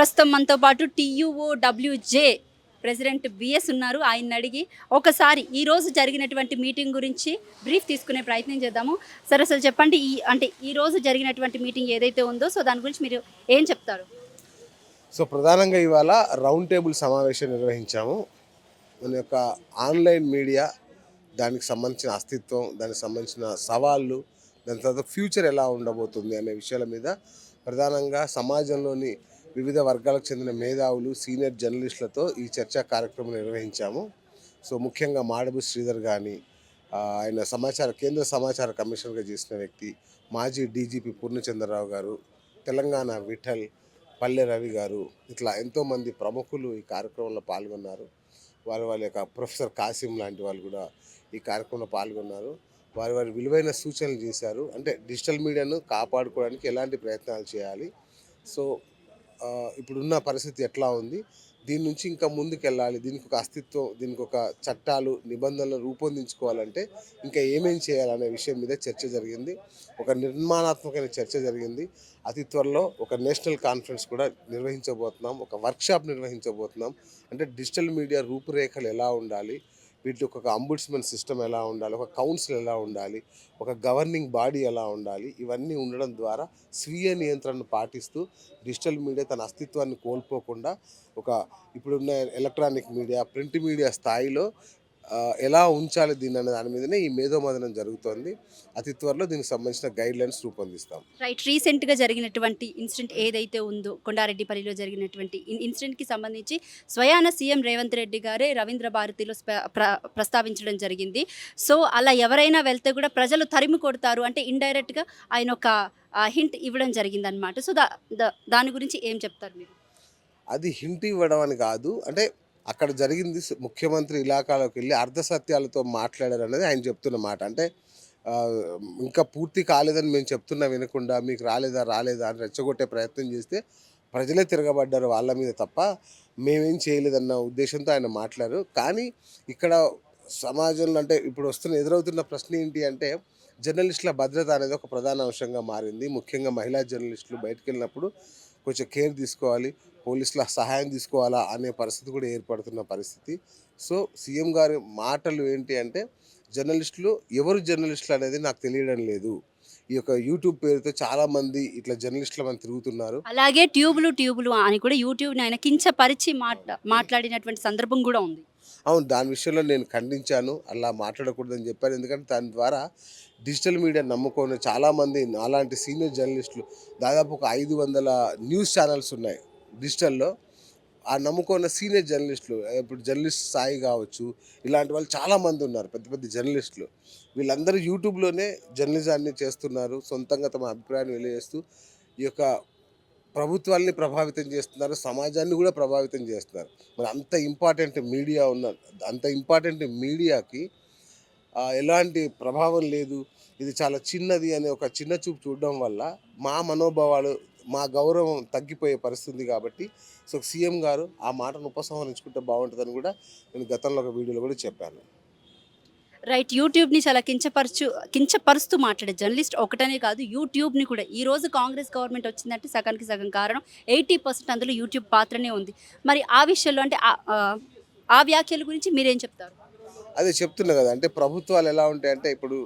ప్రస్తుతం మనతో పాటు టీయూఓడబ్ల్యూజే ప్రెసిడెంట్ బిఎస్ ఉన్నారు. ఆయన్ని అడిగి ఒకసారి ఈరోజు జరిగినటువంటి మీటింగ్ గురించి బ్రీఫ్ తీసుకునే ప్రయత్నం చేద్దాము. సార్ అసలు చెప్పండి, ఈరోజు జరిగినటువంటి మీటింగ్ ఏదైతే ఉందో సో దాని గురించి మీరు ఏం చెప్తారు? సో ప్రధానంగా ఇవాళ రౌండ్ టేబుల్ సమావేశం నిర్వహించాము. మన యొక్క ఆన్లైన్ మీడియా, దానికి సంబంధించిన అస్తిత్వం, దానికి సంబంధించిన సవాళ్ళు, దాని తర్వాత ఫ్యూచర్ ఎలా ఉండబోతుంది అనే విషయాల మీద ప్రధానంగా సమాజంలోని వివిధ వర్గాలకు చెందిన మేధావులు, సీనియర్ జర్నలిస్టులతో ఈ చర్చా కార్యక్రమం నిర్వహించాము. సో ముఖ్యంగా మాడబు శ్రీధర్ కానీ, ఆయన కేంద్ర సమాచార కమిషనర్గా చేసిన వ్యక్తి, మాజీ డీజీపీ పూర్ణచంద్రరావు గారు, తెలంగాణ విఠల్, పల్లె రవి గారు, ఇట్లా ఎంతోమంది ప్రముఖులు ఈ కార్యక్రమంలో పాల్గొన్నారు. వాళ్ళ యొక్క ప్రొఫెసర్ కాసిం లాంటి వాళ్ళు కూడా ఈ కార్యక్రమంలో పాల్గొన్నారు. వారి విలువైన సూచనలు చేశారు. అంటే డిజిటల్ మీడియాను కాపాడుకోవడానికి ఎలాంటి ప్రయత్నాలు చేయాలి, సో ఇప్పుడున్న పరిస్థితి ఎట్లా ఉంది, దీని నుంచి ఇంకా ముందుకెళ్ళాలి, దీనికి ఒక అస్తిత్వం, దీనికి ఒక చట్టాలు, నిబంధనలు రూపొందించుకోవాలంటే ఇంకా ఏమేం చేయాలనే విషయం మీద చర్చ జరిగింది. ఒక నిర్మాణాత్మకమైన చర్చ జరిగింది. అతి త్వరలో ఒక నేషనల్ కాన్ఫరెన్స్ కూడా నిర్వహించబోతున్నాం, ఒక వర్క్షాప్ నిర్వహించబోతున్నాం. అంటే డిజిటల్ మీడియా రూపురేఖలు ఎలా ఉండాలి, వీటికి ఒక అంబుడ్స్మన్ సిస్టమ్ ఎలా ఉండాలి, ఒక కౌన్సిల్ ఎలా ఉండాలి, ఒక గవర్నింగ్ బాడీ ఎలా ఉండాలి, ఇవన్నీ ఉండడం ద్వారా స్వీయ నియంత్రణను పాటిస్తూ డిజిటల్ మీడియా తన అస్తిత్వాన్ని కోల్పోకుండా ఇప్పుడున్న ఎలక్ట్రానిక్ మీడియా, ప్రింట్ మీడియా స్థాయిలో ఎలా ఉంచాలి దీన్ని అనే దాని మీదనే ఈ మేధోమథనం జరుగుతోంది. అతి త్వరలో దీనికి సంబంధించిన గైడ్ లైన్స్ రూపొందిస్తాం. రైట్, రీసెంట్గా జరిగినటువంటి ఇన్సిడెంట్ ఏదైతే ఉందో కొండారెడ్డిపల్లిలో జరిగినటువంటి ఇన్సిడెంట్కి సంబంధించి స్వయాన సీఎం రేవంత్ రెడ్డి గారే రవీంద్ర భారతిలో ప్రస్తావించడం జరిగింది. సో అలా ఎవరైనా వెళ్తే కూడా ప్రజలు తరిమి కొడతారు అంటే ఇండైరెక్ట్గా ఆయన ఒక హింట్ ఇవ్వడం జరిగిందనమాట. సో దాని గురించి ఏం చెప్తారు మీరు? అది హింట్ ఇవ్వడం అని కాదు, అంటే అక్కడ జరిగింది ముఖ్యమంత్రి ఇలాకాలోకి వెళ్ళి అర్ధసత్యాలతో మాట్లాడారు అనేది ఆయన చెప్తున్న మాట. అంటే ఇంకా పూర్తి కాలేదని మేము చెప్తున్నా వినకుండా మీకు రాలేదా అని రెచ్చగొట్టే ప్రయత్నం చేస్తే ప్రజలే తిరగబడ్డారు వాళ్ళ మీద తప్ప మేమేం చేయలేదన్న ఉద్దేశంతో ఆయన మాట్లాడారు. కానీ ఇక్కడ సమాజంలో అంటే ఇప్పుడు ఎదురవుతున్న ప్రశ్న ఏంటి అంటే జర్నలిస్టుల భద్రత అనేది ఒక ప్రధాన అంశంగా మారింది. ముఖ్యంగా మహిళా జర్నలిస్టులు బయటకు వెళ్ళినప్పుడు కొంచెం కేర్ తీసుకోవాలి, పోలీసుల సహాయం తీసుకోవాలా అనే పరిస్థితి కూడా ఏర్పడుతున్న పరిస్థితి. సో సీఎం గారి మాటలు ఏంటి అంటే ఎవరు జర్నలిస్టులు అనేది నాకు తెలియడం లేదు, ఈ యొక్క యూట్యూబ్ పేరుతో చాలామంది ఇట్లా జర్నలిస్టుల మంది తిరుగుతున్నారు. అలాగే ట్యూబులు అని కూడా యూట్యూబ్ని ఆయన కించపరిచి మాట్లాడినటువంటి సందర్భం కూడా ఉంది. అవును, దాని విషయంలో నేను ఖండించాను, అలా మాట్లాడకూడదని చెప్పాను. ఎందుకంటే దాని ద్వారా డిజిటల్ మీడియా నమ్ముకొని చాలామంది నాలాంటి సీనియర్ జర్నలిస్టులు, దాదాపు ఒక 500 న్యూస్ ఛానల్స్ ఉన్నాయి డిజిటల్లో, ఆ నమ్ముకున్న సీనియర్ జర్నలిస్టులు, ఇప్పుడు జర్నలిస్ట్ సాయి కావచ్చు, ఇలాంటి వాళ్ళు చాలామంది ఉన్నారు, పెద్ద పెద్ద జర్నలిస్టులు. వీళ్ళందరూ యూట్యూబ్లోనే జర్నలిజాన్ని చేస్తున్నారు, సొంతంగా తమ అభిప్రాయాన్ని తెలియజేస్తూ ఈ యొక్క ప్రభుత్వాన్ని ప్రభావితం చేస్తున్నారు, సమాజాన్ని కూడా ప్రభావితం చేస్తున్నారు. మరి అంత ఇంపార్టెంట్ మీడియాకి ఎలాంటి ప్రభావం లేదు, ఇది చాలా చిన్నది అనే ఒక చిన్న చూపు చూడడం వల్ల మా మనోభావాలు, మా గౌరవం తగ్గిపోయే పరిస్థితి. కాబట్టి సో సీఎం గారు ఆ మాటను ఉపసంహరించుకుంటే బాగుంటుందని కూడా నేను గతంలో ఒక వీడియోలో కూడా చెప్పాను. రైట్, యూట్యూబ్ని చాలా కించపరుస్తూ మాట్లాడే జర్నలిస్ట్ ఒకటనే కాదు, యూట్యూబ్ని కూడా ఈరోజు కాంగ్రెస్ గవర్నమెంట్ వచ్చిందంటే సగానికి సగం కారణం 80% అందులో యూట్యూబ్ పాత్రనే ఉంది. మరి ఆ విషయంలో అంటే ఆ వ్యాఖ్యల గురించి మీరేం చెప్తారు? అదే చెప్తున్నా కదా, అంటే ప్రభుత్వాలు ఎలా ఉంటాయంటే ఇప్పుడు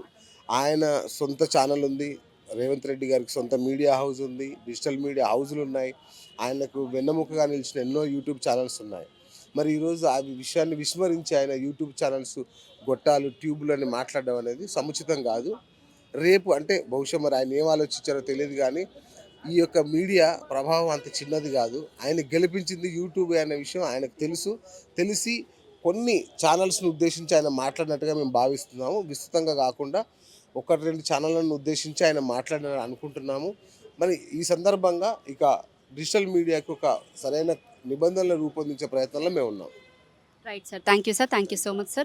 ఆయన సొంత ఛానల్ ఉంది, రేవంత్ రెడ్డి గారికి సొంత మీడియా హౌస్ ఉంది, డిజిటల్ మీడియా హౌజులు ఉన్నాయి, ఆయనకు వెన్నెముకగా నిలిచిన ఎన్నో యూట్యూబ్ ఛానల్స్ ఉన్నాయి. మరి ఈరోజు ఆ విషయాన్ని విస్మరించి ఆయన యూట్యూబ్ ఛానల్స్ గొట్టాలు, ట్యూబులు అని మాట్లాడడం అనేది సముచితం కాదు. రేపు అంటే బహుశా మరి ఆయన ఏం ఆలోచించారో తెలియదు, కానీ ఈ యొక్క మీడియా ప్రభావం అంత చిన్నది కాదు. ఆయన గెలిపించింది యూట్యూబ్ అనే విషయం ఆయనకు తెలిసి కొన్ని ఛానల్స్ను ఉద్దేశించి ఆయన మాట్లాడినట్టుగా మేము భావిస్తున్నాము. విస్తృతంగా కాకుండా 1-2 ఛానళ్లను ఉద్దేశించి ఆయన మాట్లాడాలని అనుకుంటున్నాము. మరి ఈ సందర్భంగా ఇక డిజిటల్ మీడియాకు ఒక సరైన నిబంధనలు రూపొందించే ప్రయత్నంలో మేము ఉన్నాం. Right sir, thank you sir, thank you so much sir.